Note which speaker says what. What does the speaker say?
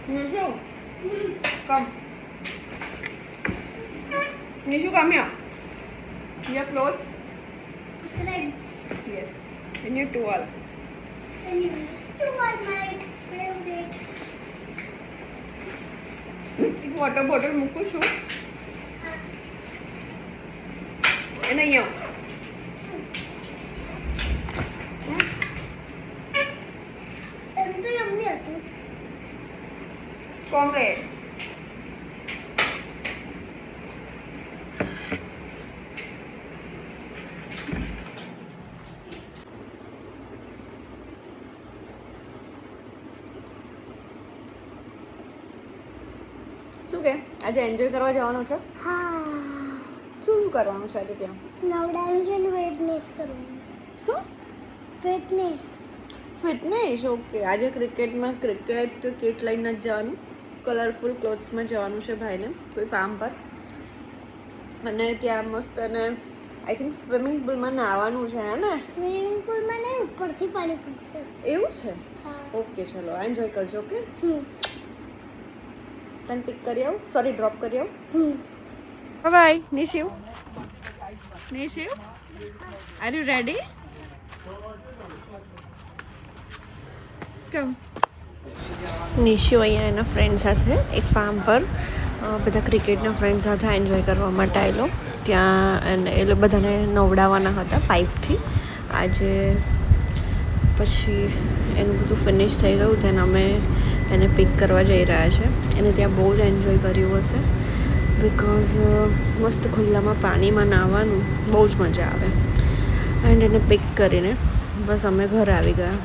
Speaker 1: Nishu, come. Nishu, come here. Your clothes?
Speaker 2: It's ready.
Speaker 1: Yes. And your towel.
Speaker 2: Anyway, you are my favorite.
Speaker 1: એક water bottle મૂકું છું એને અહીંયા
Speaker 2: એમ તો yummy હતું.
Speaker 1: કોમ્રેડ શું કે આજે એન્જોય કરવા જવાનું છે
Speaker 2: હા,
Speaker 1: શું કરવાનું છે આજે ત્યાં
Speaker 2: નવડાનું છે ને ફિટનેસ કરવાનું.
Speaker 1: શું
Speaker 2: ફિટનેસ.
Speaker 1: ફિટનેસ ઓકે આજે ક્રિકેટમાં ક્રિકેટ કિટ લઈને જ જવાનું કલરફુલ ક્લોથ્સમાં જવાનું છે ભાઈને કોઈ ફાર્મ પર અને ત્યાં મસ્ત અને આઈ થિંક સ્વિમિંગ પુલમાં નાહવાનું છે હે ને
Speaker 2: સ્વિમિંગ પુલમાં નહીં, ઉપરથી પાણી પડશે.
Speaker 1: એવું છે
Speaker 2: હા.
Speaker 1: ઓકે ચલો એન્જોય કરજો ઓકે
Speaker 2: હમ.
Speaker 1: તને પિક કરી આવું સોરી ડ્રોપ કરી આવું
Speaker 2: હમ.
Speaker 1: Bye Nishiv Nishiv are you ready come Nishiv અહીંયા એના ફ્રેન્ડ સાથે એક ફાર્મ પર બધા ક્રિકેટના ફ્રેન્ડ સાથે એન્જોય કરવા માટે આવેલો ત્યાં અને એ બધાને નવડાવવાના હતા પાઇપથી આજે પછી એનું બધું ફિનિશ થઈ ગયું તેને અમે એને પિક કરવા જઈ રહ્યા છે એને ત્યાં બહુ જ એન્જોય કર્યું હશે બિકોઝ મસ્ત ખુલ્લામાં પાણીમાં નાહવાનું બહુ જ મજા આવે એન્ડ એને પિક કરીને બસ અમે ઘરે આવી ગયા